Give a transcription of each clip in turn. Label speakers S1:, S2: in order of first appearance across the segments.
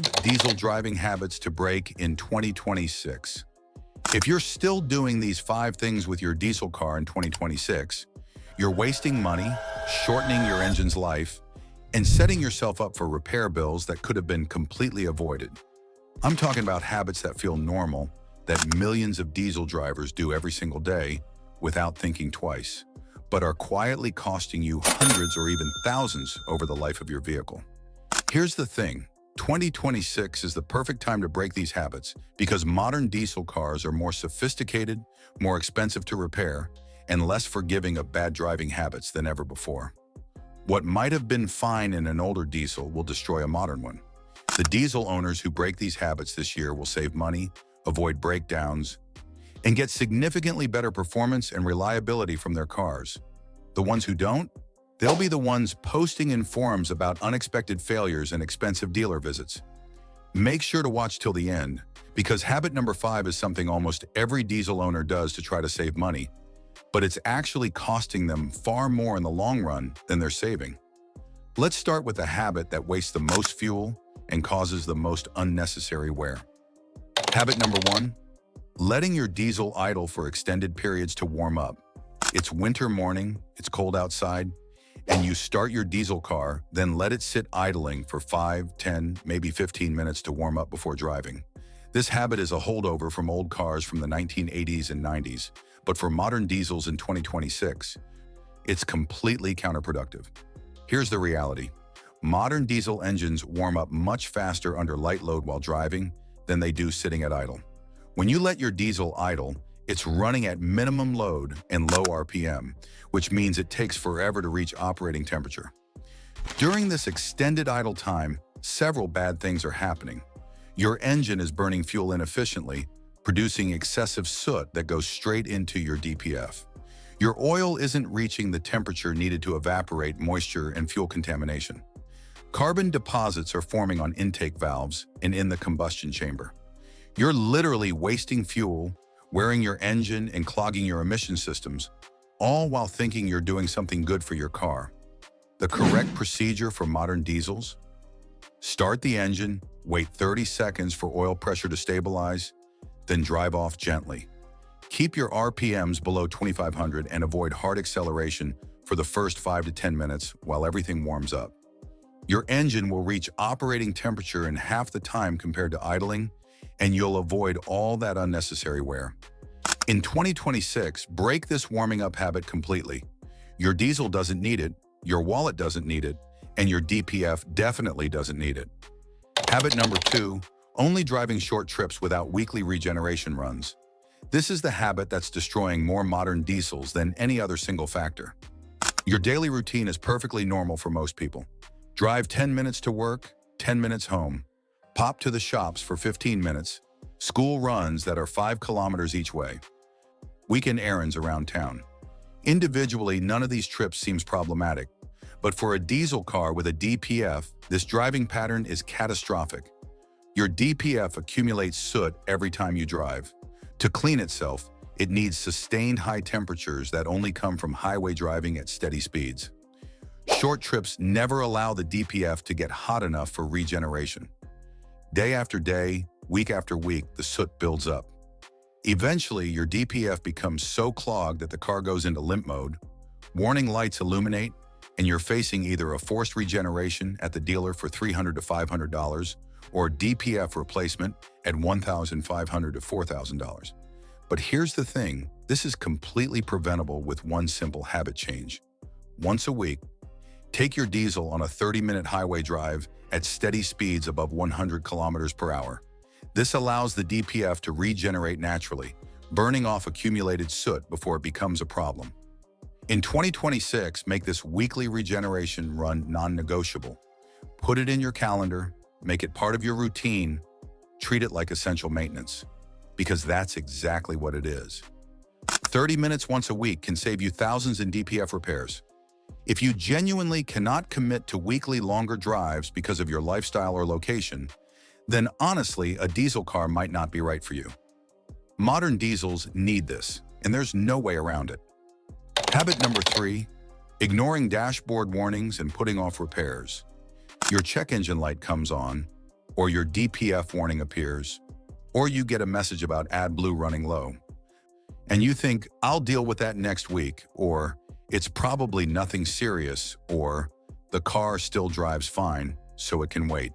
S1: 5 diesel driving habits to break in 2026. If you're still doing these 5 things with your diesel car in 2026, you're wasting money, shortening your engine's life, and setting yourself up for repair bills that could have been completely avoided. I'm talking about habits that feel normal, that millions of diesel drivers do every single day without thinking twice, but are quietly costing you hundreds or even thousands over the life of your vehicle. Here's the thing. 2026 is the perfect time to break these habits because modern diesel cars are more sophisticated, more expensive to repair, and less forgiving of bad driving habits than ever before. What might have been fine in an older diesel will destroy a modern one. The diesel owners who break these habits this year will save money, avoid breakdowns, and get significantly better performance and reliability from their cars. The ones who don't, they'll be the ones posting in forums about unexpected failures and expensive dealer visits. Make sure to watch till the end, because habit number 5 is something almost every diesel owner does to try to save money, but it's actually costing them far more in the long run than they're saving. Let's start with the habit that wastes the most fuel and causes the most unnecessary wear. Habit number 1, letting your diesel idle for extended periods to warm up. It's winter morning, it's cold outside, and you start your diesel car, then let it sit idling for 5, 10, maybe 15 minutes to warm up before driving. This habit is a holdover from old cars from the 1980s and 90s, but for modern diesels in 2026, it's completely counterproductive. Here's the reality. Modern diesel engines warm up much faster under light load while driving than they do sitting at idle. When you let your diesel idle, it's running at minimum load and low RPM, which means it takes forever to reach operating temperature. During this extended idle time, several bad things are happening. Your engine is burning fuel inefficiently, producing excessive soot that goes straight into your DPF. Your oil isn't reaching the temperature needed to evaporate moisture and fuel contamination. Carbon deposits are forming on intake valves and in the combustion chamber. You're literally wasting fuel, wearing your engine and clogging your emission systems, all while thinking you're doing something good for your car. The correct procedure for modern diesels? Start the engine, wait 30 seconds for oil pressure to stabilize, then drive off gently. Keep your RPMs below 2,500 and avoid hard acceleration for the first 5 to 10 minutes while everything warms up. Your engine will reach operating temperature in half the time compared to idling, and you'll avoid all that unnecessary wear. In 2026, break this warming up habit completely. Your diesel doesn't need it, your wallet doesn't need it, and your DPF definitely doesn't need it. Habit number 2, only driving short trips without weekly regeneration runs. This is the habit that's destroying more modern diesels than any other single factor. Your daily routine is perfectly normal for most people. Drive 10 minutes to work, 10 minutes home. Pop to the shops for 15 minutes. School runs that are 5 kilometers each way. Weekend errands around town. Individually, none of these trips seems problematic, but for a diesel car with a DPF, this driving pattern is catastrophic. Your DPF accumulates soot every time you drive. To clean itself, it needs sustained high temperatures that only come from highway driving at steady speeds. Short trips never allow the DPF to get hot enough for regeneration. Day after day, week after week, the soot builds up. Eventually, your DPF becomes so clogged that the car goes into limp mode, warning lights illuminate, and you're facing either a forced regeneration at the dealer for $300 to $500 or DPF replacement at $1,500 to $4,000. But here's the thing, this is completely preventable with one simple habit change. Once a week, take your diesel on a 30-minute highway drive at steady speeds above 100 kilometers per hour. This allows the DPF to regenerate naturally, burning off accumulated soot before it becomes a problem. In 2026, make this weekly regeneration run non-negotiable. Put it in your calendar, make it part of your routine, treat it like essential maintenance, because that's exactly what it is. 30 minutes once a week can save you thousands in DPF repairs. If you genuinely cannot commit to weekly longer drives because of your lifestyle or location, then honestly, a diesel car might not be right for you. Modern diesels need this, and there's no way around it. Habit number 3, ignoring dashboard warnings and putting off repairs. Your check engine light comes on, or your DPF warning appears, or you get a message about AdBlue running low. And you think, I'll deal with that next week, or it's probably nothing serious, or the car still drives fine, so it can wait.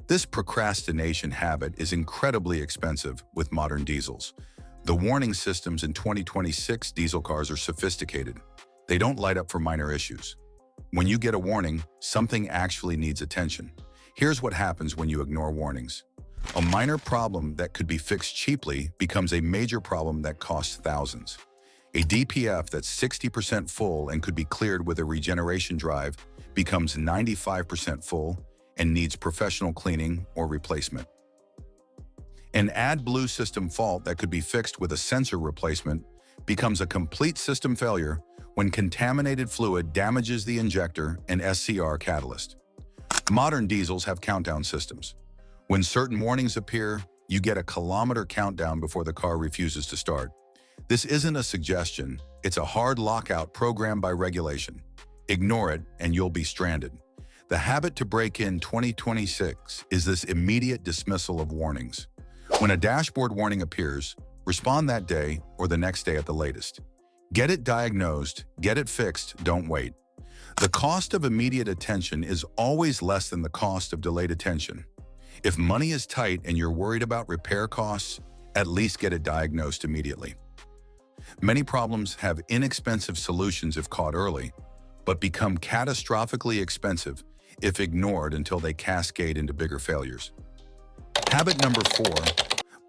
S1: This procrastination habit is incredibly expensive with modern diesels. The warning systems in 2026 diesel cars are sophisticated. They don't light up for minor issues. When you get a warning, something actually needs attention. Here's what happens when you ignore warnings. A minor problem that could be fixed cheaply becomes a major problem that costs thousands. A DPF that's 60% full and could be cleared with a regeneration drive becomes 95% full and needs professional cleaning or replacement. An AdBlue system fault that could be fixed with a sensor replacement becomes a complete system failure when contaminated fluid damages the injector and SCR catalyst. Modern diesels have countdown systems. When certain warnings appear, you get a kilometer countdown before the car refuses to start. This isn't a suggestion, it's a hard lockout programmed by regulation. Ignore it and you'll be stranded. The habit to break in 2026 is this immediate dismissal of warnings. When a dashboard warning appears, respond that day or the next day at the latest. Get it diagnosed, get it fixed, don't wait. The cost of immediate attention is always less than the cost of delayed attention. If money is tight and you're worried about repair costs, at least get it diagnosed immediately. Many problems have inexpensive solutions if caught early, but become catastrophically expensive if ignored until they cascade into bigger failures. Habit number 4,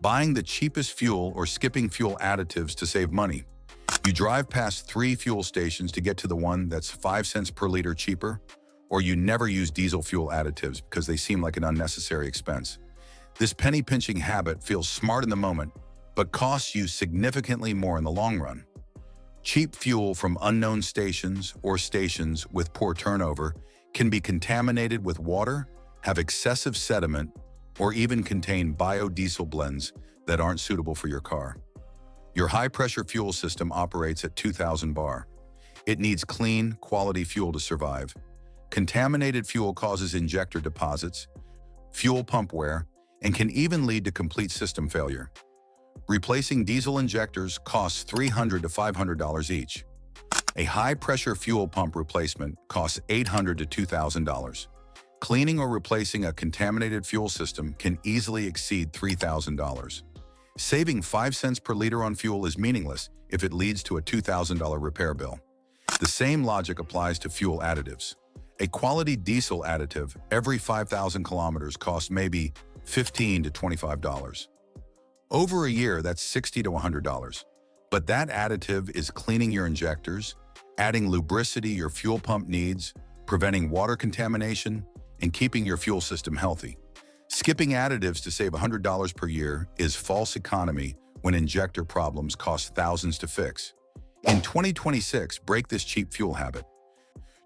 S1: buying the cheapest fuel or skipping fuel additives to save money. You drive past 3 fuel stations to get to the one that's 5 cents per liter cheaper, or you never use diesel fuel additives because they seem like an unnecessary expense. This penny-pinching habit feels smart in the moment, but costs you significantly more in the long run. Cheap fuel from unknown stations or stations with poor turnover can be contaminated with water, have excessive sediment, or even contain biodiesel blends that aren't suitable for your car. Your high-pressure fuel system operates at 2,000 bar. It needs clean, quality fuel to survive. Contaminated fuel causes injector deposits, fuel pump wear, and can even lead to complete system failure. Replacing diesel injectors costs $300 to $500 each. A high-pressure fuel pump replacement costs $800 to $2,000. Cleaning or replacing a contaminated fuel system can easily exceed $3,000. Saving 5 cents per liter on fuel is meaningless if it leads to a $2,000 repair bill. The same logic applies to fuel additives. A quality diesel additive every 5,000 kilometers costs maybe $15 to $25. Over a year, that's $60 to $100. But that additive is cleaning your injectors, adding lubricity your fuel pump needs, preventing water contamination, and keeping your fuel system healthy. Skipping additives to save $100 per year is false economy when injector problems cost thousands to fix. In 2026, break this cheap fuel habit.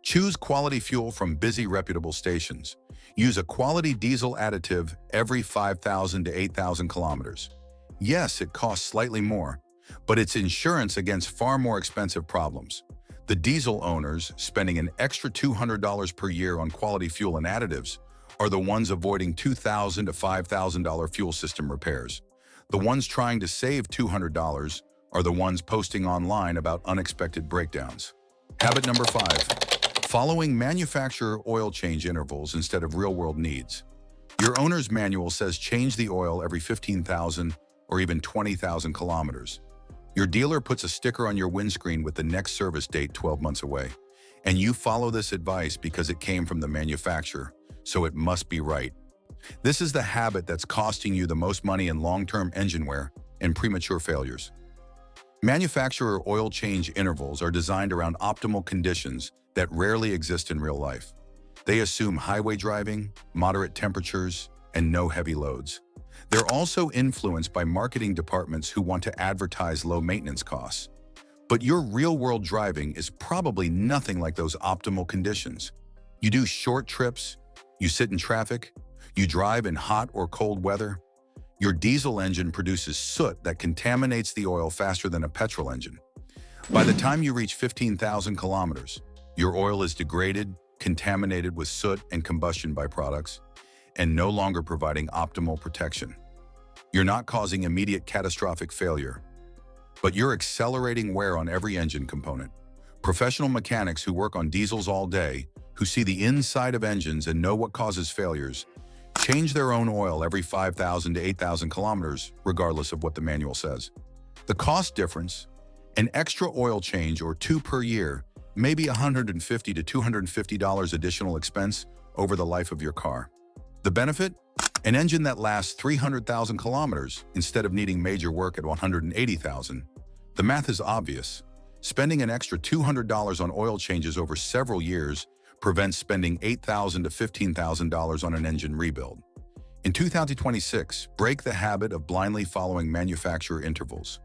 S1: Choose quality fuel from busy, reputable stations. Use a quality diesel additive every 5,000 to 8,000 kilometers. Yes, it costs slightly more, but it's insurance against far more expensive problems. The diesel owners spending an extra $200 per year on quality fuel and additives are the ones avoiding $2,000 to $5,000 fuel system repairs. The ones trying to save $200 are the ones posting online about unexpected breakdowns. Habit number 5, following manufacturer oil change intervals instead of real-world needs. Your owner's manual says change the oil every 15,000 or even 20,000 kilometers. Your dealer puts a sticker on your windscreen with the next service date 12 months away, and you follow this advice because it came from the manufacturer, so it must be right. This is the habit that's costing you the most money in long-term engine wear and premature failures. Manufacturer oil change intervals are designed around optimal conditions that rarely exist in real life. They assume highway driving, moderate temperatures, and no heavy loads. They're also influenced by marketing departments who want to advertise low maintenance costs. But your real-world driving is probably nothing like those optimal conditions. You do short trips, you sit in traffic, you drive in hot or cold weather. Your diesel engine produces soot that contaminates the oil faster than a petrol engine. By the time you reach 15,000 kilometers, your oil is degraded, contaminated with soot and combustion byproducts, and no longer providing optimal protection. You're not causing immediate catastrophic failure, but you're accelerating wear on every engine component. Professional mechanics who work on diesels all day, who see the inside of engines and know what causes failures, change their own oil every 5,000 to 8,000 kilometers, regardless of what the manual says. The cost difference, an extra oil change or two per year, may be $150 to $250 additional expense over the life of your car. The benefit? An engine that lasts 300,000 kilometers instead of needing major work at 180,000. The math is obvious. Spending an extra $200 on oil changes over several years prevents spending $8,000 to $15,000 on an engine rebuild. In 2026, break the habit of blindly following manufacturer intervals.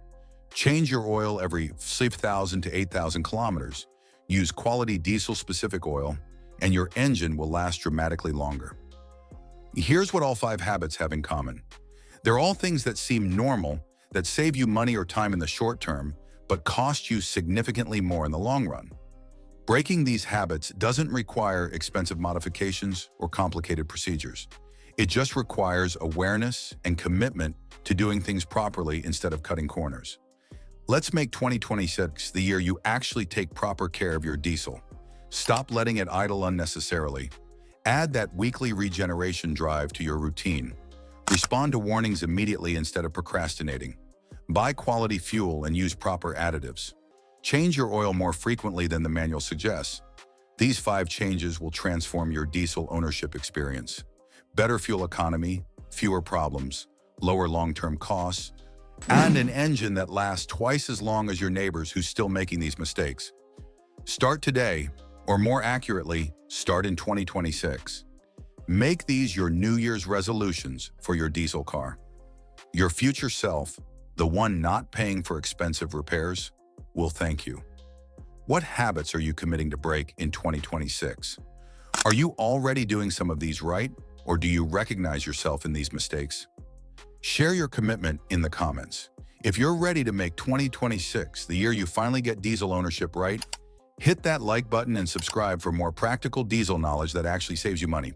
S1: Change your oil every 5,000 to 8,000 kilometers. Use quality diesel-specific oil, and your engine will last dramatically longer. Here's what all 5 habits have in common. They're all things that seem normal, that save you money or time in the short term, but cost you significantly more in the long run. Breaking these habits doesn't require expensive modifications or complicated procedures. It just requires awareness and commitment to doing things properly instead of cutting corners. Let's make 2026 the year you actually take proper care of your diesel. Stop letting it idle unnecessarily. Add that weekly regeneration drive to your routine. Respond to warnings immediately instead of procrastinating. Buy quality fuel and use proper additives. Change your oil more frequently than the manual suggests. These 5 changes will transform your diesel ownership experience. Better fuel economy, fewer problems, lower long-term costs, and an engine that lasts twice as long as your neighbors who's still making these mistakes. Start today, or more accurately, start in 2026. Make these your New Year's resolutions for your diesel car. Your future self, the one not paying for expensive repairs, will thank you. What habits are you committing to break in 2026? Are you already doing some of these right, or do you recognize yourself in these mistakes? Share your commitment in the comments. If you're ready to make 2026 the year you finally get diesel ownership right, hit that like button and subscribe for more practical diesel knowledge that actually saves you money.